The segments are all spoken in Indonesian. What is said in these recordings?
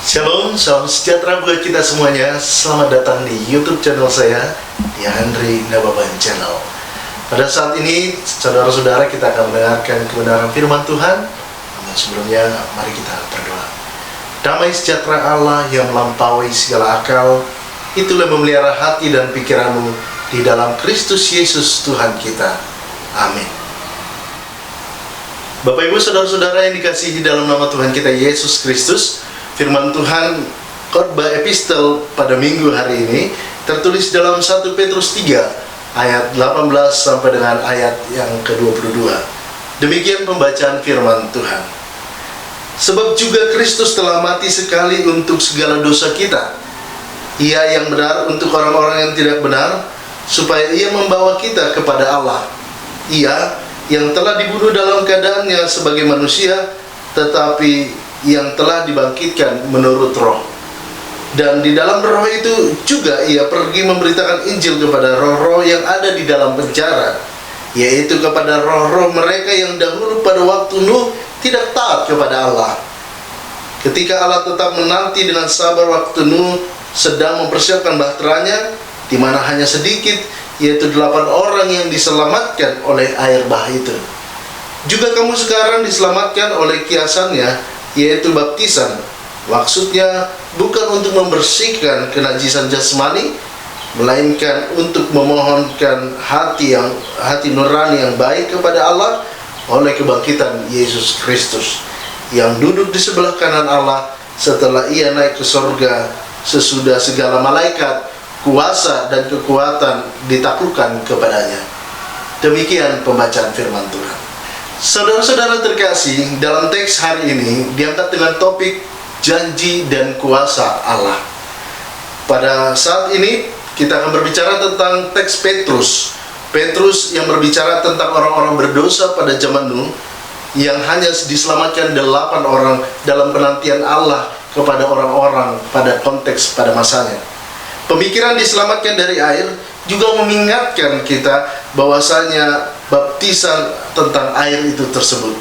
Shalom, salam sejahtera buat kita semuanya. Selamat datang di YouTube channel saya, di Andri Nababan Channel. Pada saat ini, saudara-saudara, kita akan mendengarkan kebenaran firman Tuhan. Namun sebelumnya, mari kita berdoa. Damai sejahtera Allah yang melampaui segala akal, itulah memelihara hati dan pikiranmu di dalam Kristus Yesus Tuhan kita. Amin. Bapak Ibu saudara-saudara yang dikasihi dalam nama Tuhan kita Yesus Kristus, firman Tuhan khotbah epistel pada minggu hari ini tertulis dalam 1 Petrus 3 ayat 18 sampai dengan ayat yang ke-22. Demikian pembacaan firman Tuhan. Sebab juga Kristus telah mati sekali untuk segala dosa kita. Ia yang benar untuk orang-orang yang tidak benar, supaya ia membawa kita kepada Allah. Ia yang telah dibunuh dalam keadaannya sebagai manusia, tetapi yang telah dibangkitkan menurut roh. Dan di dalam roh itu juga ia pergi memberitakan Injil kepada roh-roh yang ada di dalam penjara, yaitu kepada roh-roh mereka yang dahulu pada waktu Nuh tidak taat kepada Allah. Ketika Allah tetap menanti dengan sabar waktu Nuh sedang mempersiapkan bahteranya, di mana hanya sedikit, yaitu 8 orang yang diselamatkan oleh air bah itu. Juga kamu sekarang diselamatkan oleh kiasannya, yaitu baptisan. Maksudnya bukan untuk membersihkan kenajisan jasmani, melainkan untuk memohonkan hati nurani yang baik kepada Allah oleh kebangkitan Yesus Kristus, yang duduk di sebelah kanan Allah setelah ia naik ke surga, sesudah segala malaikat, kuasa dan kekuatan ditaklukkan kepadanya. Demikian pembacaan firman Tuhan. Saudara-saudara terkasih, dalam teks hari ini diangkat dengan topik janji dan kuasa Allah. Pada saat ini kita akan berbicara tentang teks Petrus. Petrus yang berbicara tentang orang-orang berdosa pada zaman Nuh, yang hanya diselamatkan 8 orang dalam penantian Allah kepada orang-orang pada konteks pada masanya. Pemikiran diselamatkan dari air juga mengingatkan kita bahwasanya baptisan tentang air itu tersebut.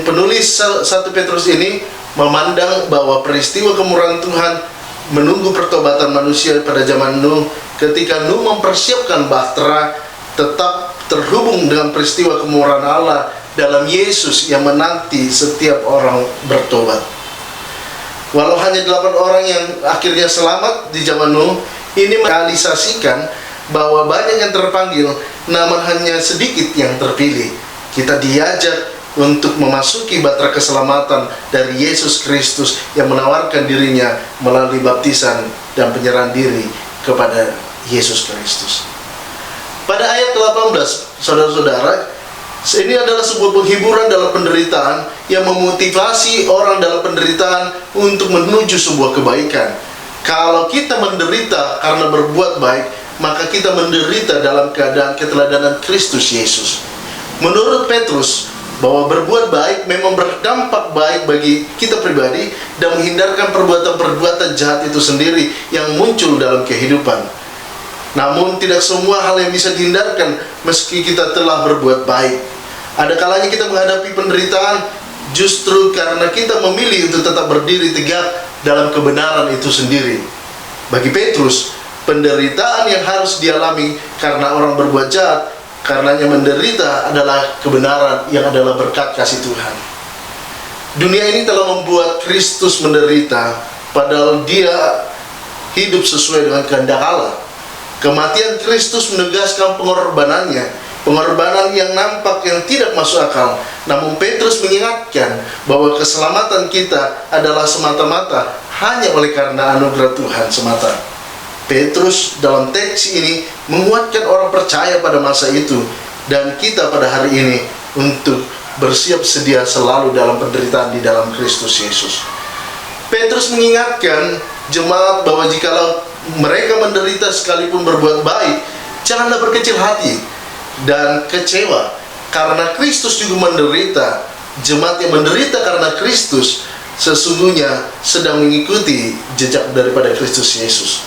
Penulis 1 Petrus ini memandang bahwa peristiwa kemurahan Tuhan menunggu pertobatan manusia pada zaman Nuh, ketika Nuh mempersiapkan bahtera, tetap terhubung dengan peristiwa kemurahan Allah dalam Yesus yang menanti setiap orang bertobat. Walau hanya 8 orang yang akhirnya selamat di zaman Nuh, ini merealisasikan bahwa banyak yang terpanggil, namun hanya sedikit yang terpilih. Kita diajak untuk memasuki bahtera keselamatan dari Yesus Kristus yang menawarkan dirinya melalui baptisan dan penyerahan diri kepada Yesus Kristus. Pada ayat ke-18, saudara-saudara, ini adalah sebuah penghiburan dalam penderitaan yang memotivasi orang dalam penderitaan untuk menuju sebuah kebaikan. Kalau kita menderita karena berbuat baik, maka kita menderita dalam keadaan keteladanan Kristus Yesus. Menurut Petrus, bahwa berbuat baik memang berdampak baik bagi kita pribadi dan menghindarkan perbuatan-perbuatan jahat itu sendiri yang muncul dalam kehidupan. Namun tidak semua hal yang bisa dihindarkan meski kita telah berbuat baik. Ada kalanya kita menghadapi penderitaan justru karena kita memilih untuk tetap berdiri tegak dalam kebenaran itu sendiri. Bagi Petrus, penderitaan yang harus dialami karena orang berbuat jahat, karenanya menderita adalah kebenaran yang adalah berkat kasih Tuhan. Dunia ini telah membuat Kristus menderita, padahal dia hidup sesuai dengan kehendak Allah. Kematian Kristus menegaskan pengorbanannya, pengorbanan yang nampak yang tidak masuk akal. Namun Petrus mengingatkan bahwa keselamatan kita adalah semata-mata hanya oleh karena anugerah Tuhan semata. Petrus dalam teks ini menguatkan orang percaya pada masa itu dan kita pada hari ini untuk bersiap sedia selalu dalam penderitaan di dalam Kristus Yesus. Petrus mengingatkan jemaat bahwa jikalau mereka menderita sekalipun berbuat baik, janganlah berkecil hati dan kecewa, karena Kristus juga menderita. Jemaat yang menderita karena Kristus sesungguhnya sedang mengikuti jejak daripada Kristus Yesus.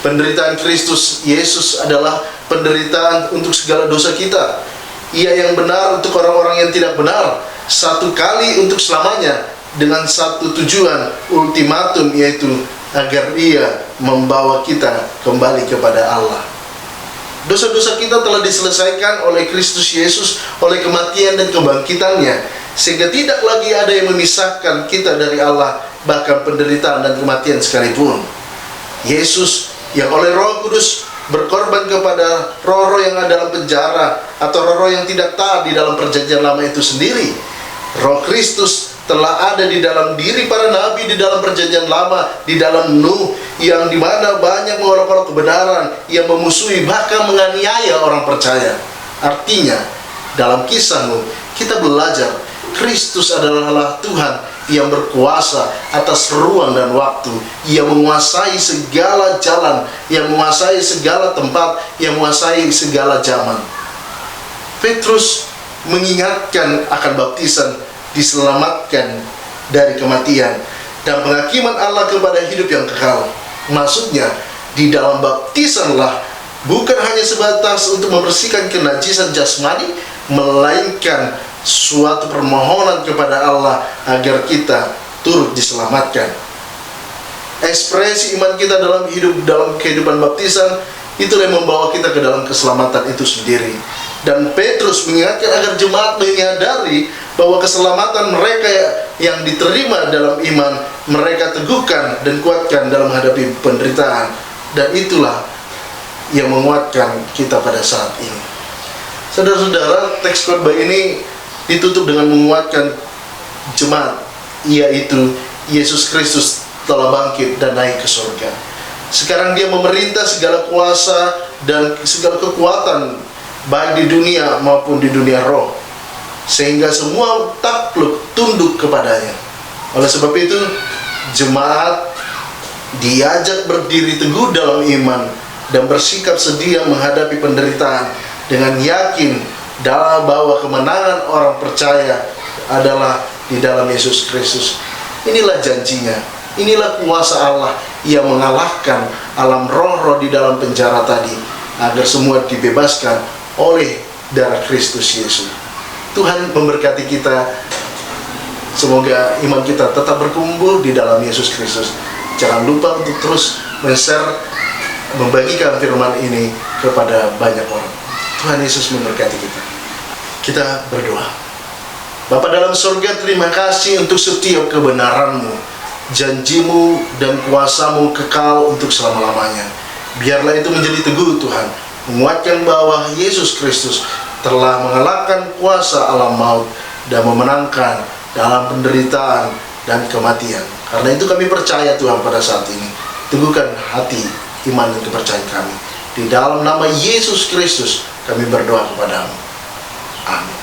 Penderitaan Kristus Yesus adalah penderitaan untuk segala dosa kita. Ia yang benar untuk orang-orang yang tidak benar, satu kali untuk selamanya dengan satu tujuan ultimatum, yaitu agar Ia membawa kita kembali kepada Allah. Dosa-dosa kita telah diselesaikan oleh Kristus Yesus, oleh kematian dan kebangkitannya, sehingga tidak lagi ada yang memisahkan kita dari Allah, bahkan penderitaan dan kematian sekalipun. Yesus yang oleh Roh Kudus berkorban kepada roh-roh yang ada dalam penjara, atau roh-roh yang tidak taat di dalam perjanjian lama itu sendiri. Roh Kristus telah ada di dalam diri para nabi di dalam perjanjian lama, di dalam Nuh, yang dimana banyak mengolok-olok kebenaran, yang memusuhi bahkan menganiaya orang percaya. Artinya, dalam kisah Nuh, kita belajar Kristus adalah Tuhan yang berkuasa atas ruang dan waktu, yang menguasai segala jalan, yang menguasai segala tempat, yang menguasai segala zaman. Petrus mengingatkan akan baptisan, diselamatkan dari kematian, dan penghakiman Allah kepada hidup yang kekal. Maksudnya, di dalam baptisanlah bukan hanya sebatas untuk membersihkan kenajisan jasmani, melainkan suatu permohonan kepada Allah agar kita turut diselamatkan. Ekspresi iman kita dalam hidup, dalam kehidupan baptisan, itulah yang membawa kita ke dalam keselamatan itu sendiri. Dan Petrus mengingatkan agar jemaat menyadari bahwa keselamatan mereka yang diterima dalam iman, mereka teguhkan dan kuatkan dalam menghadapi penderitaan. Dan itulah yang menguatkan kita pada saat ini. Saudara-saudara, teks khotbah ini ditutup dengan menguatkan jemaat, yaitu Yesus Kristus telah bangkit dan naik ke surga. Sekarang Dia memerintah segala kuasa dan segala kekuatan, baik di dunia maupun di dunia roh, sehingga semua takluk tunduk kepadanya. Oleh sebab itu, jemaat diajak berdiri teguh dalam iman dan bersikap sedia menghadapi penderitaan dengan yakin bahwa kemenangan orang percaya adalah di dalam Yesus Kristus. Inilah janjinya, inilah kuasa Allah yang mengalahkan alam roh-roh di dalam penjara tadi, agar semua dibebaskan oleh darah Kristus Yesus. Tuhan memberkati kita. Semoga iman kita tetap berkumpul di dalam Yesus Kristus. Jangan lupa untuk terus men-share, membagikan firman ini kepada banyak orang. Tuhan Yesus memberkati kita. Kita berdoa. Bapa dalam surga, terima kasih untuk setiap kebenaran-Mu, janji-Mu dan kuasa-Mu kekal untuk selama-lamanya. Biarlah itu menjadi teguh Tuhan, menguatkan bahwa Yesus Kristus telah mengalahkan kuasa alam maut dan memenangkan dalam penderitaan dan kematian. Karena itu kami percaya Tuhan pada saat ini. Teguhkan hati, iman dan kepercayaan kami. Di dalam nama Yesus Kristus kami berdoa kepadamu. Amin.